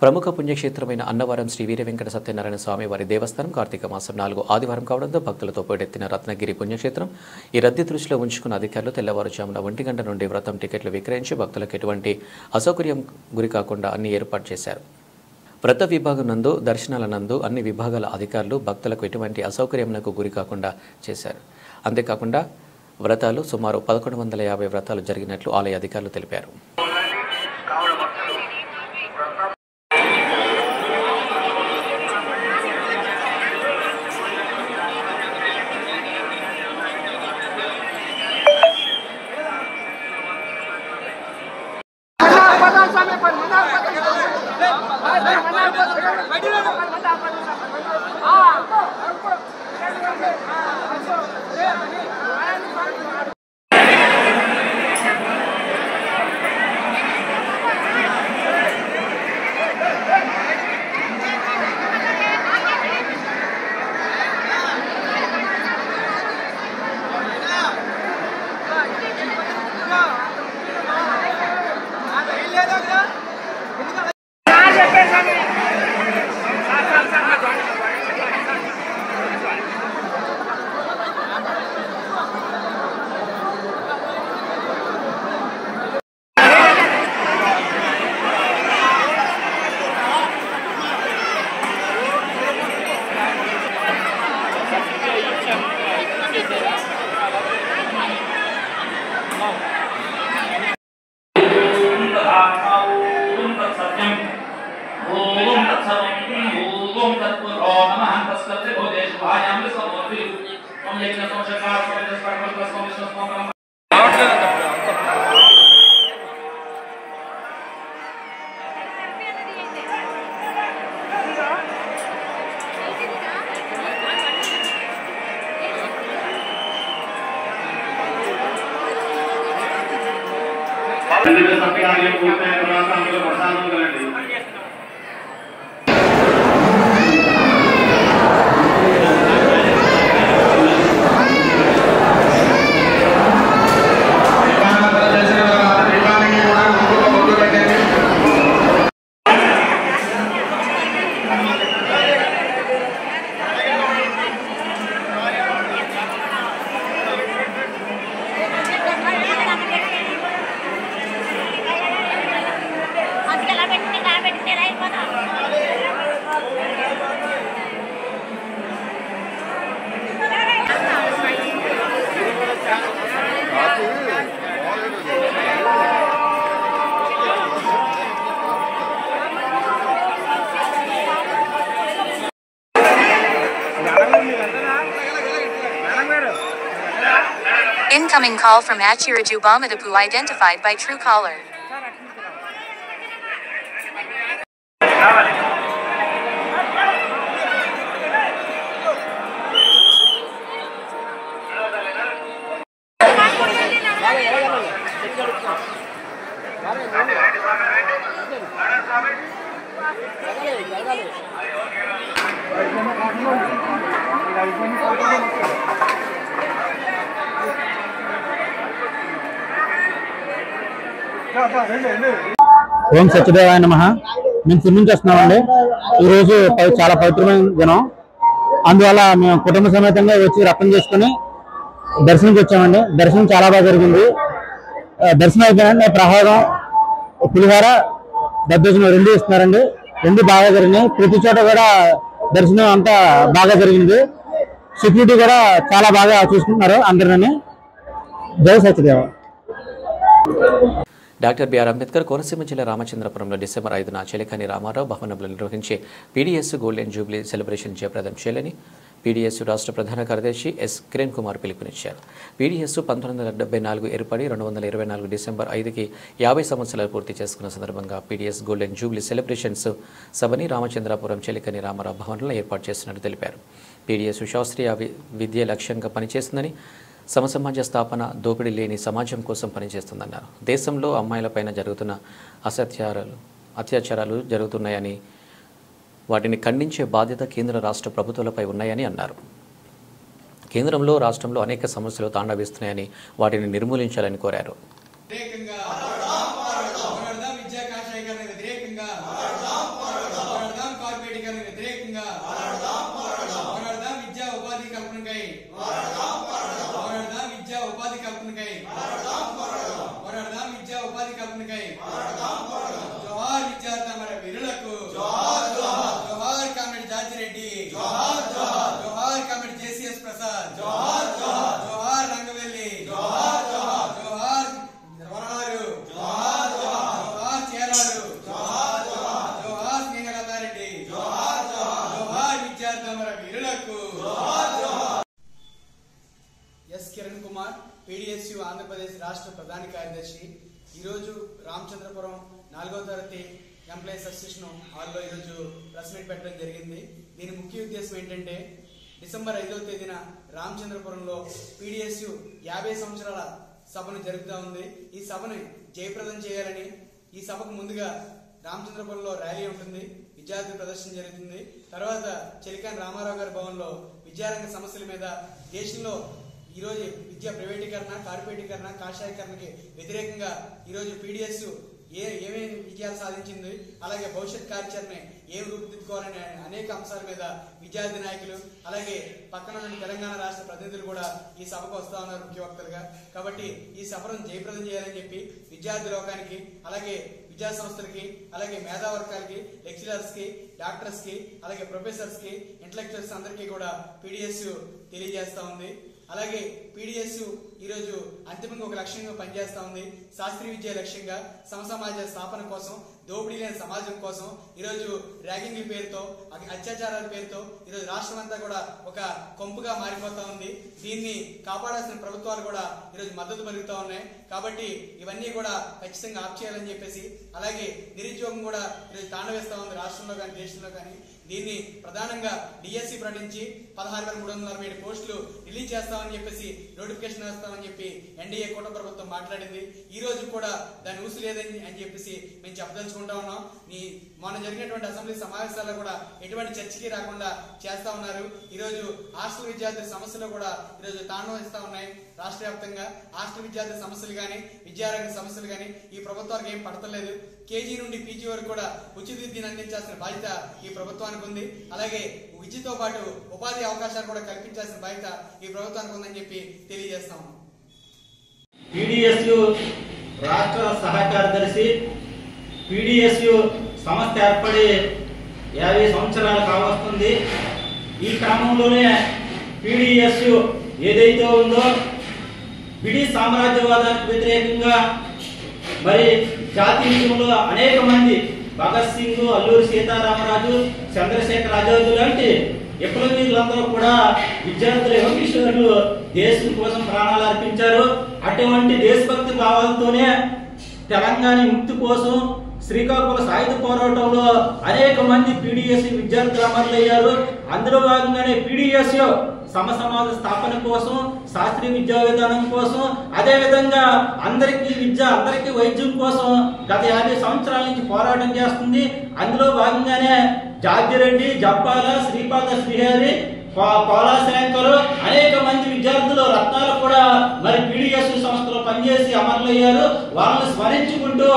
S1: ప్రముఖ పుణ్యక్షేత్రమైన అన్నవరం శ్రీ వీర వెంకట సత్యనారాయణ స్వామి వారి దేవస్థానం కార్తీక మాసం 4 ఆదివారం కావడంతో భక్తులతో పోటెత్తిన రత్నగిరి పుణ్యక్షేత్రం ఈ రద్దీ దృష్టిలో ఉంచుకున్న అధికారులు తెల్లవారుజామున 1 గంట నుండి వ్రతం టికెట్లు విక్రయించి భక్తులకు ఎటువంటి అసౌకర్యం గురి కాకుండా అన్ని ఏర్పాటు చేశారు. వ్రత విభాగం నందు దర్శనాల నందు అన్ని విభాగాల అధికారులు భక్తులకు ఎటువంటి అసౌకర్యంకు గురి కాకుండా చేశారు. అంతేకాకుండా వ్రతాలు సుమారు 1150 వ్రతాలు జరిగినట్లు ఆలయ అధికారులు తెలిపారు.
S10: Incoming call from Achiraju Bomadapu identified by Truecaller.
S11: ఓం సత్యదేవాయ నమః. మేము తిరుమల నుంచి వస్తున్నామండి. ఈరోజు చాలా పవిత్రమైన దినం, అందువల్ల మేము కుటుంబ సమేతంగా వచ్చి రత్నం చేసుకుని దర్శనంకి వచ్చామండి. దర్శనం చాలా బాగా జరిగింది. దర్శనం అయిపోయినా ప్రసాదం పులిహోర దద్దోజనం 2 ఇస్తున్నారండి. 2 బాగా జరిగినాయి. ప్రతి చోట కూడా దర్శనం అంతా బాగా జరిగింది. సెక్యూరిటీ కూడా చాలా బాగా చూసుకుంటున్నారు అందరినీ. జై సత్యదేవ.
S1: డాక్టర్ బిఆర్ అంబేద్కర్ కోనసీమ జిల్లా రామచంద్రపురంలో డిసెంబర్ 5న చెలికాని రామారావు భవనంలో నిర్వహించే పీడీఎస్ గోల్డెన్ జూబ్లీ సెలబ్రేషన్ జయప్రదం చేయాలని పీడీఎస్ రాష్ట్ర ప్రధాన కార్యదర్శి ఎస్ కిరణ్ కుమార్ పిలుపునిచ్చారు. పీడీఎస్ 1974 ఏర్పడి 2024 డిసెంబర్ 5కి 50 సంవత్సరాలు పూర్తి చేసుకున్న సందర్భంగా పీడీఎస్ గోల్డెన్ జూబ్లీ సెలబ్రేషన్స్ సభని రామచంద్రపురం చెలికని రామారావు భవన్లో ఏర్పాటు చేసినట్టు తెలిపారు. పీడీఎస్ శాస్త్రీయ విద్య లక్ష్యంగా పనిచేస్తుందని, సమసమాజ స్థాపన, దోపిడీ లేని సమాజం కోసం పనిచేస్తుందన్నారు. దేశంలో అమ్మాయిలపైన జరుగుతున్న అత్యాచారాలు జరుగుతున్నాయని, వాటిని ఖండించే బాధ్యత కేంద్ర రాష్ట్ర ప్రభుత్వాలపై ఉన్నాయని అన్నారు. కేంద్రంలో రాష్ట్రంలో అనేక సమస్యలు తాండవిస్తున్నాయని, వాటిని నిర్మూలించాలని కోరారు.
S12: విద్యా కాషాయీకరణ వ్యతిరేకంగా పోరాడదాం విద్యా ఉపాధి కల్పనకై పోరాడదాం విద్యా ఉపాధి కల్పనకై పోరాడదాం విద్యా ఉపాధి కల్పనకై జోహార్ విద్యార్థి అమర వీరులకు జోహార్ కామ్రేడ్ జార్జిరెడ్డి జోహార్ కామ్రేడ్ జేసీఎస్ ప్రసాద్ జోహార్ రంగవెల్లి జోహార్ వరహారు జోహార్ చేరాడు జోహార్ స్నేహలతారెడ్డి జోహార్ విద్యార్థి అమర వీరులకు. ఎస్ కిరణ్ కుమార్, PDSU ఆంధ్రప్రదేశ్ రాష్ట్ర ప్రధాన కార్యదర్శి. ఈరోజు రామచంద్రపురం 4వ తరగతి ఎంప్లాయీస్ అసోసియేషన్ హాల్లో ఈరోజు ప్రెస్ మీట్ పెట్టడం జరిగింది. దీని ముఖ్య ఉద్దేశం ఏంటంటే డిసెంబర్ 5వ తేదీన రామచంద్రపురంలో PDSU 50 సంవత్సరాల సభను జరుగుతూ ఉంది. ఈ సభను జయప్రదం చేయాలని, ఈ సభకు ముందుగా రామచంద్రపురంలో ర్యాలీ ఉంటుంది, విద్యార్థి ప్రదర్శన జరుగుతుంది. తర్వాత చెలికాని రామారావు గారి భవన్లో విద్యారంగ సమస్యల మీద దేశంలో ఈరోజు విద్యా ప్రైవేటీకరణ, కార్పొరేటీకరణ, కాషాయీకరణకి వ్యతిరేకంగా ఈరోజు PDSU ఏమేమి విజయాలు సాధించింది, అలాగే భవిష్యత్ కార్యాచరణ ఏం రూపుదిద్దుకోవాలనే అనేక అంశాల మీద విద్యార్థి నాయకులు, అలాగే పక్కన ఉన్న తెలంగాణ రాష్ట్ర ప్రతినిధులు కూడా ఈ సభకు వస్తా ఉన్నారు ముఖ్య వక్తలుగా. కాబట్టి ఈ సభను జయప్రదం చేయాలని చెప్పి విద్యార్థి లోకానికి, అలాగే విద్యా సంస్థలకి, అలాగే మేధావర్గాలకి, లెక్చరర్స్ కి, డాక్టర్స్ కి, అలాగే ప్రొఫెసర్స్ కి, ఇంటలెక్చువల్స్ అందరికీ కూడా PDSU తెలియజేస్తా ఉంది. అలాగే PDSU ఈరోజు అంతిమంగా ఒక లక్ష్యంగా పనిచేస్తా ఉంది. శాస్త్రీయ విద్య లక్ష్యంగా సమసమాజ స్థాపన కోసం, దోపిడీ లేని సమాజం కోసం ఈరోజు ర్యాగింగ్ల పేరుతో, అత్యాచారాల పేరుతో ఈరోజు రాష్ట్రం అంతా కూడా ఒక కొంపుగా మారిపోతా ఉంది. దీన్ని కాపాడాల్సిన ప్రభుత్వాలు కూడా ఈరోజు మద్దతు పలుకుతా ఉన్నాయి. కాబట్టి ఇవన్నీ కూడా ఖచ్చితంగా ఆప్ చేయాలని చెప్పేసి, అలాగే నిరుద్యోగం కూడా ఈరోజు తాండవేస్తా ఉంది రాష్ట్రంలో కానీ దేశంలో కానీ. దీన్ని ప్రధానంగా DSC ప్రకటించి 16,347 పోస్టులు రిలీజ్ చేస్తామని చెప్పేసి నోటిఫికేషన్ వేస్తామని చెప్పి NDA కూటమి ప్రభుత్వం మాట్లాడింది. ఈ రోజు కూడా దాని ఊసు లేదని అని చెప్పేసి మేము చెప్పదలుచుకుంటా ఉన్నాం. మొన్న జరిగినటువంటి అసెంబ్లీ సమావేశాల్లో కూడా ఎటువంటి చర్చకి రాకుండా చేస్తా ఉన్నారు. ఈరోజు హాస్టల్ విద్యార్థుల సమస్యలు కూడా ఈరోజు తాండవిస్తా ఉన్నాయి. రాష్ట్ర వ్యాప్తంగా హాస్టల్ విద్యార్థుల సమస్యలు కానీ, విద్యారంగ సమస్యలు కానీ ఈ ప్రభుత్వానికి ఏం పడతలేదు. KG నుండి PG వరకు కూడా ఉచిత విద్యను అందించాల్సిన బాధ్యత ఈ ప్రభుత్వానికి ఉంది. అలాగే విద్యతో పాటు ఉపాధి అవకాశాలు కూడా కల్పించాల్సిన బాధ్యత ఈ ప్రభుత్వానికి ఉందని చెప్పి తెలియజేస్తా ఉన్నాం.
S13: PDSU రాష్ట్ర సహాయ కార్యదర్శి. PDSU సంస్థ ఏర్పడి 50 సంవత్సరాలు కావస్తుంది. ఈ క్రమంలోనే PDSU ఏదైతే ఉందో బ్రిటిష్ సామ్రాజ్యవాదానికి వ్యతిరేకంగా మరి జాతీయంలో అనేక మంది భగత్ సింగ్, అల్లూరి సీతారామరాజు, చంద్రశేఖర్ ఆజాద్ లాంటి విప్లవీరులందరూ కూడా విద్యార్థుల యువకిషోరులు దేశం కోసం ప్రాణాలు అర్పించారు. అటువంటి దేశభక్తి భావాలతోనే తెలంగాణ ముక్తి కోసం శ్రీకాకుళ సాయుధ పోరాటంలో అనేక మంది PDSU విద్యార్థులు అమరులయ్యారు. అందులో భాగంగానే PDSU సమసమాజ స్థాపన కోసం, శాస్త్రీయ విద్యా విధానం కోసం, అదే విధంగా అందరికీ విద్య, అందరికీ వైద్యం కోసం గత 50 సంవత్సరాల నుంచి పోరాటం చేస్తుంది. అందులో భాగంగానే జార్జిరెడ్డి, జప్పాల, శ్రీపాద శ్రీహరి, పోలాశంకరు అనేక మంది విద్యార్థులు రత్నాలు కూడా మరి PDSU సంస్థలో పనిచేసి అమరులయ్యారు. వాళ్ళని స్మరించుకుంటూ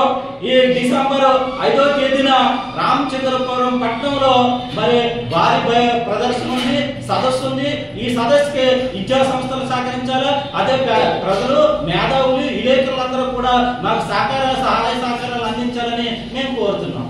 S13: ఈ డిసెంబర్ 5వ తేదీన రామచంద్రపురం పట్టణంలో మరి భారీ ప్రదర్శన ఉంది, సదస్సు ఉంది. ఈ సదస్సుకి విద్యా సంస్థలు సహకరించాలి. అదే ప్రజలు, మేధావులు, విలేకరులందరూ కూడా మాకు సహాయ సహకారాలు అందించాలని మేము కోరుతున్నాం.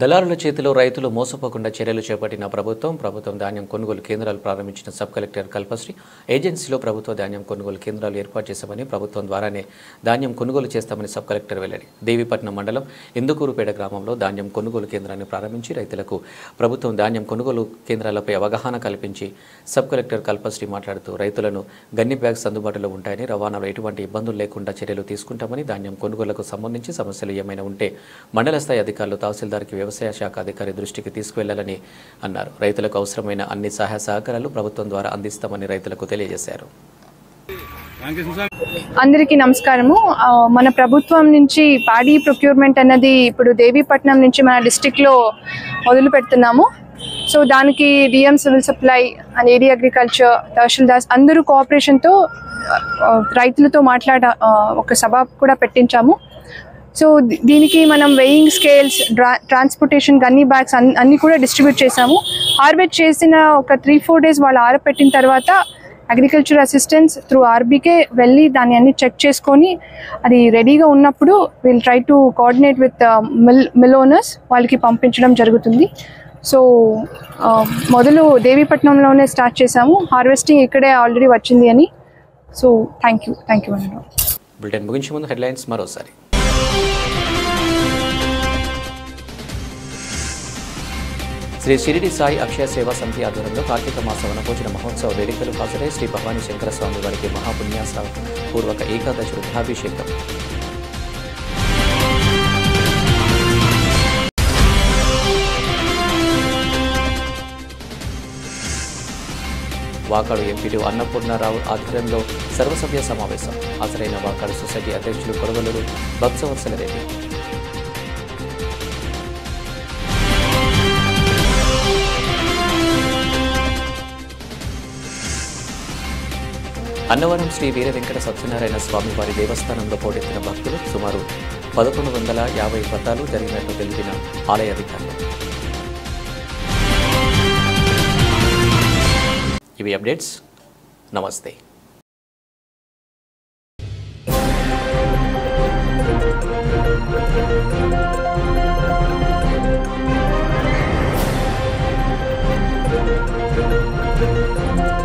S1: దళారుల చేతిలో రైతులు మోసపోకుండా చర్యలు చేపట్టిన ప్రభుత్వం ధాన్యం కొనుగోలు కేంద్రాలు ప్రారంభించిన సబ్ కలెక్టర్ కల్పశ్రీ. ఏజెన్సీలో ప్రభుత్వ ధాన్యం కొనుగోలు కేంద్రాలు ఏర్పాటు చేశామని, ప్రభుత్వం ద్వారానే ధాన్యం కొనుగోలు చేస్తామని సబ్ కలెక్టర్ వెల్లడి. దేవీపట్నం మండలం ఇందుకూరుపేట గ్రామంలో ధాన్యం కొనుగోలు కేంద్రాన్ని ప్రారంభించి రైతులకు ప్రభుత్వం ధాన్యం కొనుగోలు కేంద్రాలపై అవగాహన కల్పించి సబ్ కలెక్టర్ కల్పశ్రీ మాట్లాడుతూ రైతులను గన్ని బ్యాగ్స్ అందుబాటులో ఉంటాయని, రవాణాలో ఎటువంటి ఇబ్బందులు లేకుండా చర్యలు తీసుకుంటామని, ధాన్యం కొనుగోలుకు సంబంధించి సమస్యలు ఏమైనా ఉంటే మండల స్థాయి అధికారులు తహసీల్దార్కి వ్యవసాయ శాఖ అధికారి దృష్టికి తీసుకువెళ్లాలని అన్నారు. రైతులకు అవసరమైన అన్ని సహాయ సహకారాలు ప్రభుత్వం ద్వారా అందిస్తామని రైతులకు తెలియజేశారు.
S14: అందరికీ నమస్కారము. మన ప్రభుత్వం నుంచి పాడి ప్రొక్యూర్మెంట్ అన్నది ఇప్పుడు దేవీపట్నం నుంచి మన డిస్ట్రిక్ట్లో మొదలు పెడుతున్నాము. సో దానికి DM civil supply and AD agriculture, tahsildars అందరూ కోఆపరేషన్తో రైతులతో ఒక సభ కూడా పెట్టించాము. సో దీనికి మనం weighing scales, transportation, gunny bags అన్నీ కూడా డిస్ట్రిబ్యూట్ చేసాము. హార్వెస్ట్ చేసిన ఒక 3-4 డేస్ వాళ్ళు ఆరబెట్టిన తర్వాత అగ్రికల్చర్ అసిస్టెంట్స్ త్రూ ఆర్బీకే వెళ్ళి దాన్ని అన్ని చెక్ చేసుకొని అది రెడీగా ఉన్నప్పుడు will try to coordinate with mill owners, వాళ్ళకి పంపించడం జరుగుతుంది. సో మొదలు దేవీపట్నంలోనే స్టార్ట్ చేసాము, హార్వెస్టింగ్ ఇక్కడే ఆల్రెడీ వచ్చింది అని. సో థ్యాంక్ యూ అండి.
S1: బులెటిన్ ముగించే ముందు హెడ్లైన్స్ మరోసారి. శ్రీ షిరిడి సాయి అక్షయ సేవా సమితి ఆధ్వర్యంలో కార్తీక మాస వనభోజన మహోత్సవ వేడుకలు హాజరై శ్రీ భవానీ శంకర స్వామి వారికి మహాపున్యాస పూర్వక ఏకాదశి రుద్రాభిషేకం. వాకాడు ఎంపీడీ అన్నపూర్ణారావు ఆధ్వర్యంలో సర్వసభ్య సమావేశం. హాజరైన వాకాడు సొసైటీ అధ్యక్షులు కొరవలూరు భక్తవత్సల రెడ్డి. అన్నవరం శ్రీ వీర వెంకట సత్యనారాయణ స్వామి వారి దేవస్థానంలో పోటెత్తిన భక్తులు సుమారు 1150 వ్రతాలు జరిగినట్లు తెలిపిన ఆలయ అధికారులు. ఇవి అప్డేట్స్. నమస్తే.
S15: Thank you.